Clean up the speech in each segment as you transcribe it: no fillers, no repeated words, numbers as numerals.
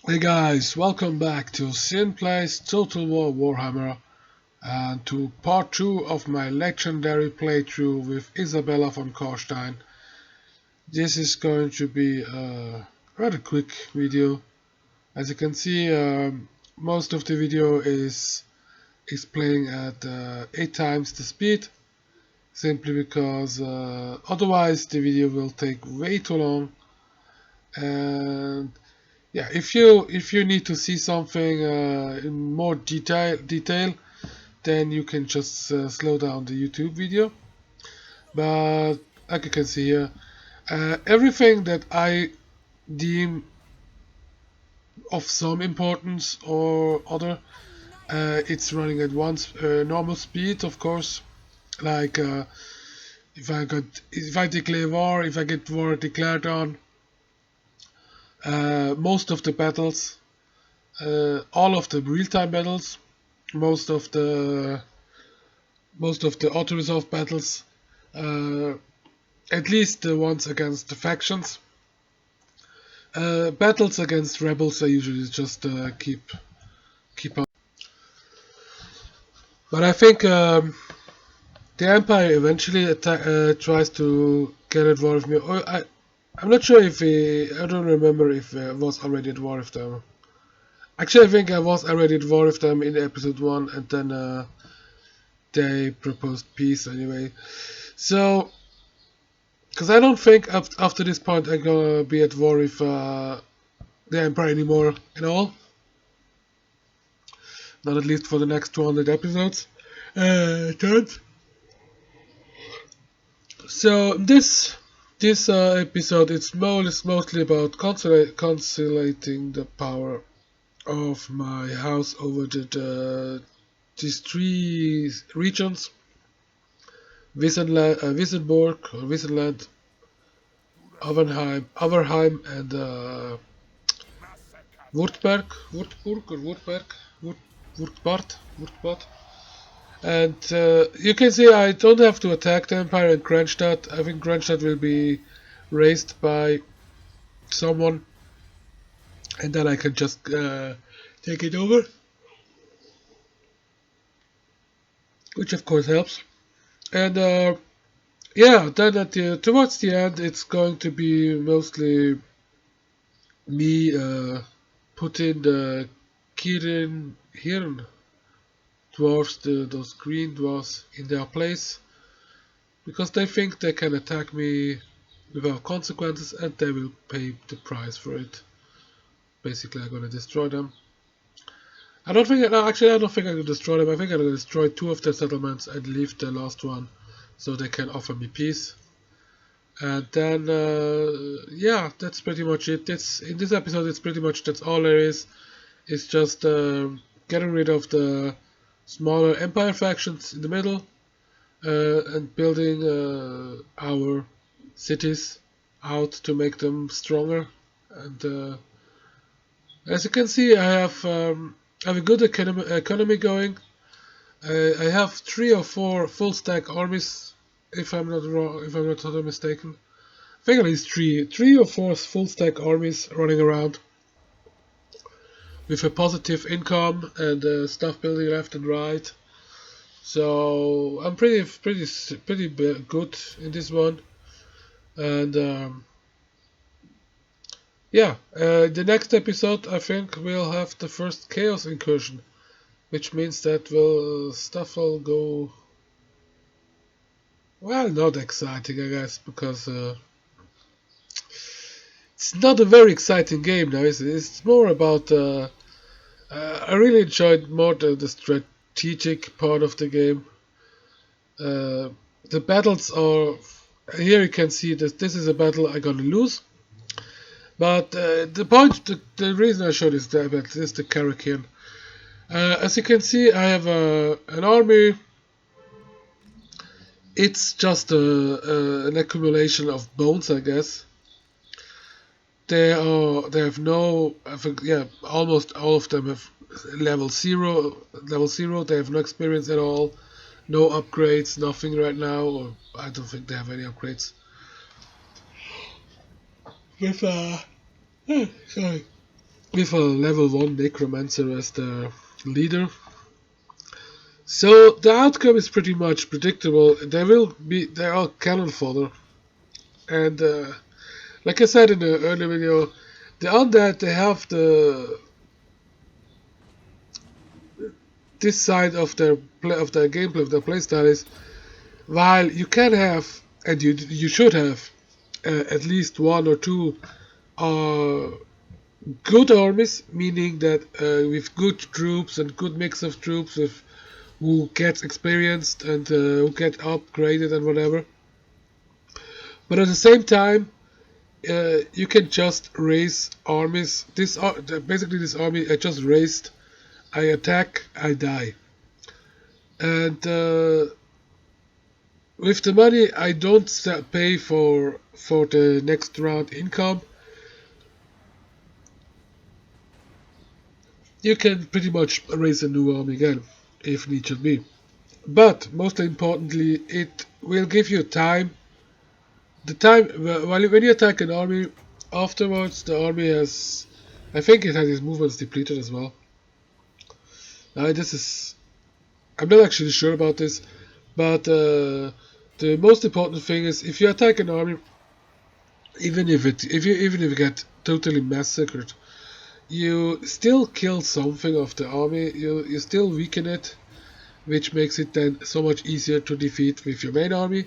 Hey guys, welcome back to Sin Plays Total War Warhammer and to part 2 of my legendary playthrough with Isabella Von Carstein. This is going to be a rather quick video. As you can see, most of the video is playing at 8 times the speed, simply because otherwise the video will take way too long. And yeah, if you need to see something in more detail, then you can just slow down the YouTube video. But like you can see here, everything that I deem of some importance or other, it's running at once normal speed, of course. Like if I declare war, if I get war declared on, most of the battles, all of the real-time battles, most of the auto-resolve battles, uh, at least the ones against the factions. Battles against rebels I usually just keep up. But I think the Empire eventually tries to get at war with me. I'm not sure if I don't remember if I was already at war with them. Actually, I think I was already at war with them in episode 1, and then they proposed peace anyway. So, because I don't think after this point I'm gonna be at war with the Empire anymore at all. Not at least for the next 200 episodes. Third. So this episode it's mostly about consolidating the power of my house over these three regions: Wissenburg or Wissenland, Averheim, and Württemberg. And you can see I don't have to attack the Empire in Kronstadt. I think Kronstadt will be raised by someone, and then I can just take it over, which of course helps. And yeah, then towards the end, it's going to be mostly me putting the Hirn dwarfs, those green dwarfs, in their place, because they think they can attack me without consequences, and they will pay the price for it. Basically, I'm gonna destroy them. I don't think I'm gonna destroy them. I think I'm gonna destroy 2 of their settlements and leave the last one, so they can offer me peace. And then, yeah, that's pretty much it. In this episode, it's pretty much that's all there is. It's just getting rid of the smaller empire factions in the middle, and building our cities out to make them stronger. And as you can see, I have a good economy going. I have 3 or 4 full stack armies, if I'm not wrong, if I'm not totally mistaken. I think at least 3 or 4 full stack armies running around with a positive income and stuff building left and right. So I'm pretty good in this one. And yeah, the next episode I think we'll have the first chaos incursion, which means that stuff will go well, not exciting, I guess, because it's not a very exciting game now, is it? It's more about I really enjoyed more the strategic part of the game. The battles are here. You can see that this is a battle I'm gonna lose. But the reason I showed this battle is the Karakian. As you can see, I have an army. It's just an accumulation of bones, I guess. They have no, I think, yeah, almost all of them have level 0. They have no experience at all, no upgrades, nothing right now, or I don't think they have any upgrades. With sorry. with a level 1 necromancer as the leader. So the outcome is pretty much predictable. They are cannon fodder, and like I said in the earlier video, the undead they have this side of their gameplay of their playstyle is while you can have and you should have at least one or two uh, good armies, meaning that with good troops and good mix of troops with who gets experienced and who get upgraded and whatever. But at the same time, you can just raise armies. Basically this army I just raised. I attack, I die, and with the money I don't pay for the next round income. You can pretty much raise a new army again if need should be. But most importantly, it will give you time. The time when you attack an army, afterwards the army has, I think it has its movements depleted as well. This is, I'm not actually sure about this, but the most important thing is if you attack an army, even if you get totally massacred, you still kill something of the army. You still weaken it, which makes it then so much easier to defeat with your main army.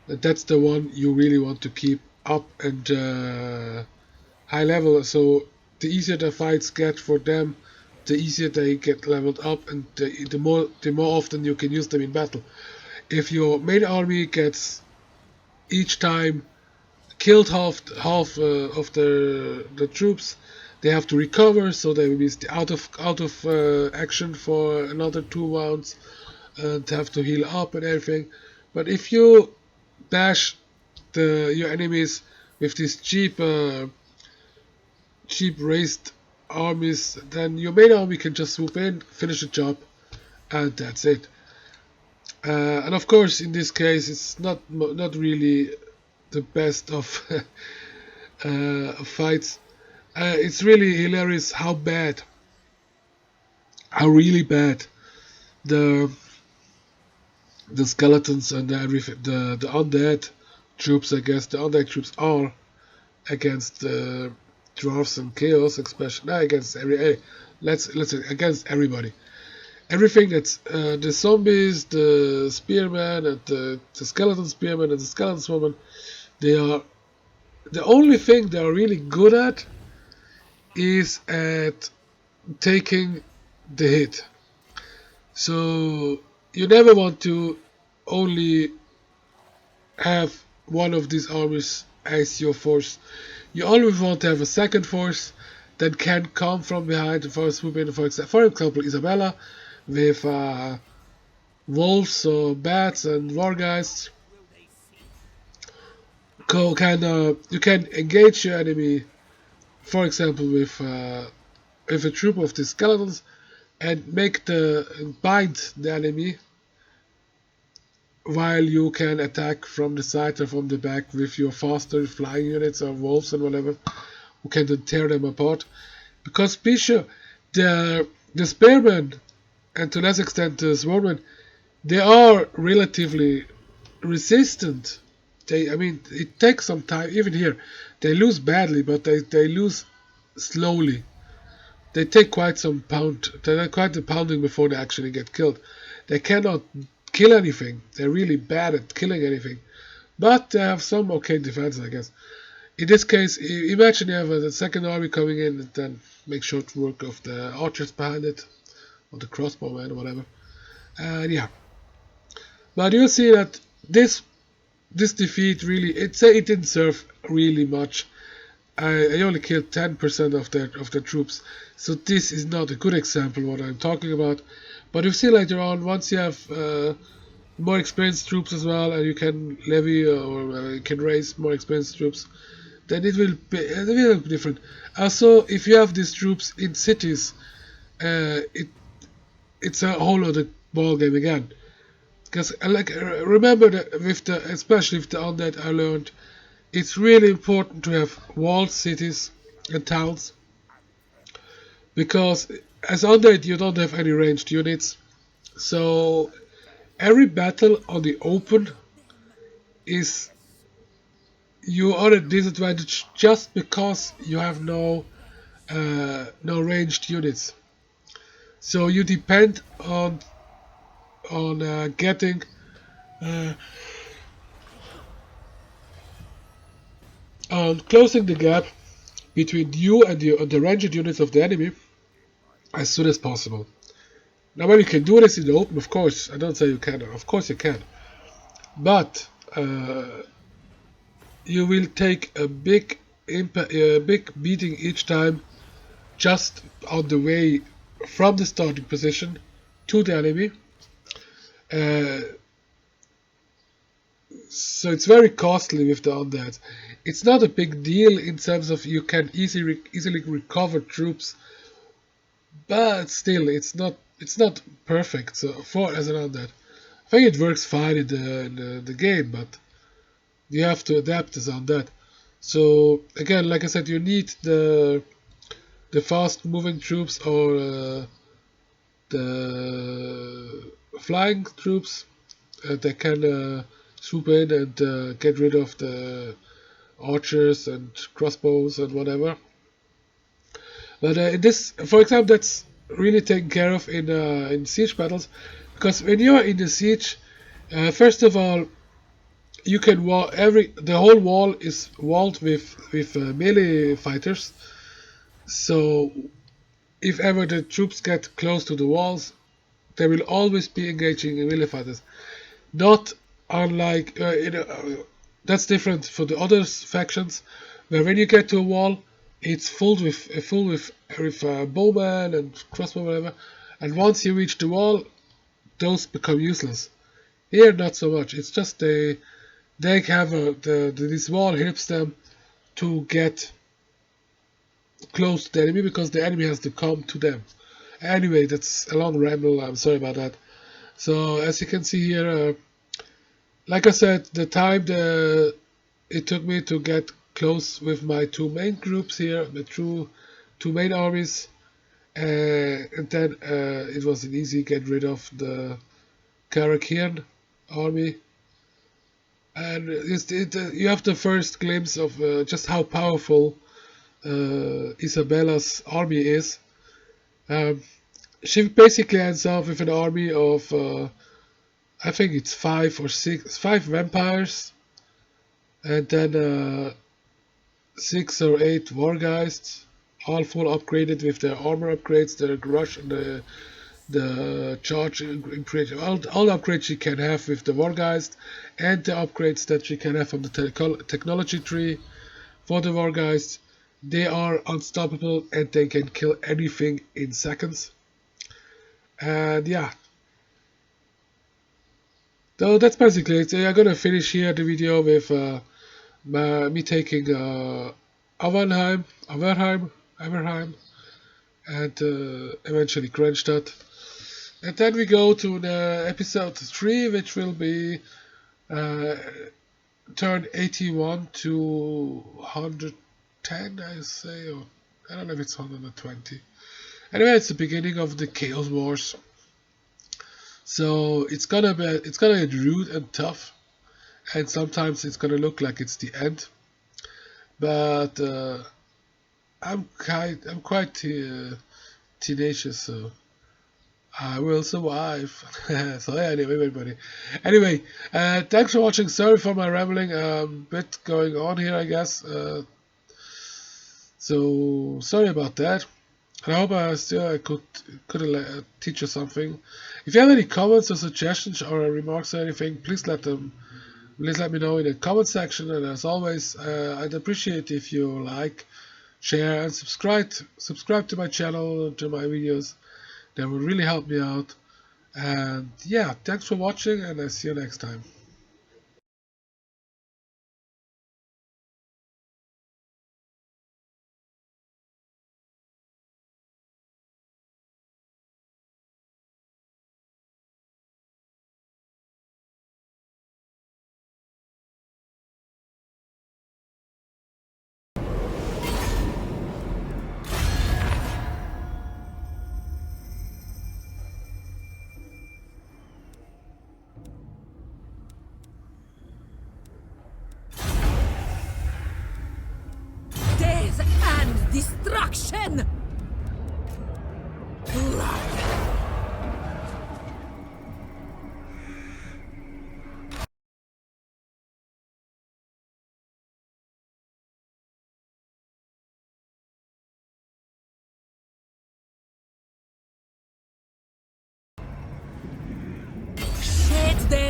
And that's the one you really want to keep up and high level. So the easier the fights get for them, the easier they get leveled up, and the more often you can use them in battle. If your main army gets each time killed half of the troops, they have to recover, so they will be out of action for another 2 rounds and have to heal up and everything. But if you bash your enemies with these cheap raised armies, then your main army can just swoop in, finish the job, and that's it. And of course, in this case, it's not really the best of fights. It's really hilarious how really bad the skeletons and the undead troops, I guess, the undead troops are against dwarfs and chaos, especially against let's against everybody. Everything that's the zombies, the spearmen, and the skeleton spearmen and the skeleton swordsmen, they are the only thing they are really good at is at taking the hit. So you never want to only have one of these armies as your force. You always want to have a second force that can come from behind for a swoop in. For example, Isabella with wolves or bats and wargeists. You can engage your enemy, for example, with a troop of these skeletons, and bind the enemy, while you can attack from the side or from the back with your faster flying units or wolves and whatever, who can then tear them apart. Because be sure, the spearmen and to less extent the swordmen, they are relatively resistant. It takes some time. Even here, they lose badly, but they lose slowly. They take quite the pounding before they actually get killed. They cannot kill anything. They're really bad at killing anything. But they have some okay defense, I guess. In this case, imagine you have a second army coming in and then make short work of the archers behind it, or the crossbowmen or whatever. And yeah. But you'll see that this defeat really, it didn't serve really much. I only killed 10% of their troops, so this is not a good example of what I'm talking about. But you see later on, once you have more experienced troops as well, and you can levy or you can raise more experienced troops, then it will be different. Also, if you have these troops in cities, it's a whole other ball game again. Because remember that especially with the undead, I learned it's really important to have walled cities and towns, because as undead you don't have any ranged units, so every battle on the open is you are at disadvantage just because you have no ranged units. So you depend on getting uh, on closing the gap between you and the ranged units of the enemy as soon as possible. Now, when you can do this in the open, of course, I don't say you can. Of course, you can, but you will take a big beating each time just on the way from the starting position to the enemy. Uh, so it's very costly with the undead. It's not a big deal in terms of you can easily recover troops, but still, it's not perfect. So for as an undead, I think it works fine in the game, but you have to adapt as undead. So again, like I said, you need the fast moving troops or the flying troops that can swoop in and get rid of the archers and crossbows and whatever. But in this, for example, that's really taken care of in siege battles, because when you're in the siege, first of all, you can wall the whole wall is walled with melee fighters. So if ever the troops get close to the walls, they will always be engaging in melee fighters. Not unlike that's different for the other factions, where when you get to a wall, it's full with bowmen and crossbow whatever, and once you reach the wall, those become useless. Here, not so much. It's just they have this wall helps them to get close to the enemy because the enemy has to come to them. Anyway, that's a long ramble. I'm sorry about that. So as you can see here, like I said, it took me to get close with my two main groups here, my two main armies, and then it was an easy get rid of the Karakian army. And you have the first glimpse of just how powerful Isabella's army is. Um, she basically ends up with an army of I think it's five vampires, and then 6 or 8 wargeists, all full upgraded with their armor upgrades, their rush and the charge upgrade, all upgrades you can have with the wargeist, and the upgrades that you can have from the technology tree for the wargeist. They are unstoppable and they can kill anything in seconds. And yeah, so that's basically it. I'm gonna finish here the video with me taking Averheim, and eventually Kronstadt. And then we go to the episode 3, which will be uh, turn 81 to 110, I say, or I don't know if it's 120. Anyway, it's the beginning of the Chaos Wars. So it's gonna be rude and tough, and sometimes it's gonna look like it's the end. But I'm quite tenacious, so I will survive. So yeah, anyway, everybody. Anyway, thanks for watching. Sorry for my rambling. Bit going on here, I guess. So sorry about that. And I hope I could teach you something. If you have any comments or suggestions or remarks or anything, please let me know in the comment section. And as always, I'd appreciate if you like, share, and subscribe to my channel, to my videos. That would really help me out. And yeah, thanks for watching, and I'll see you next time.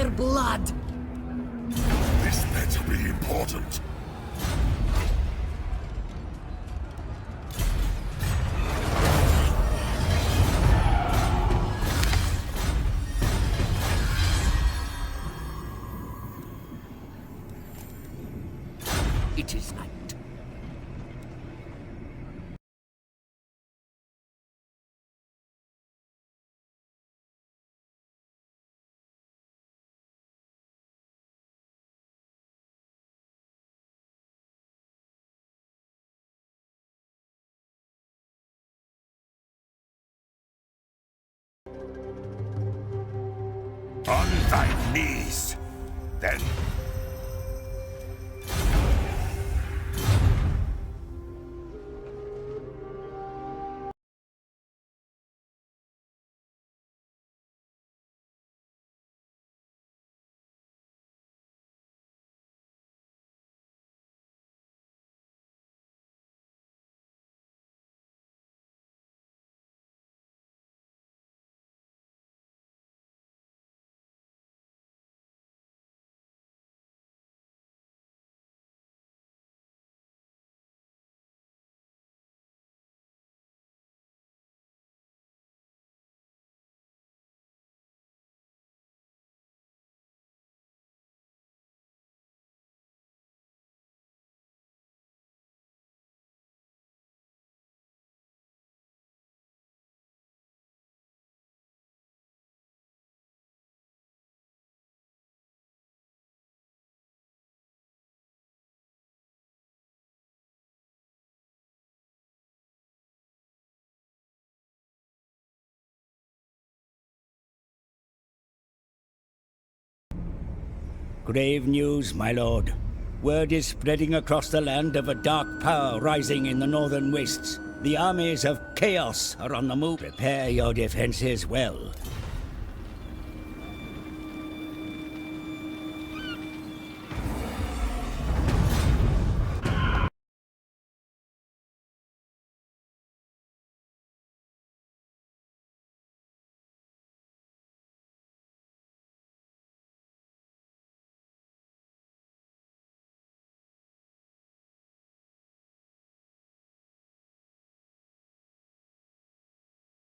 their blood. This better be important. It is night. On thy knees, then. Grave news, my lord. Word is spreading across the land of a dark power rising in the northern wastes. The armies of chaos are on the move. Prepare your defenses well.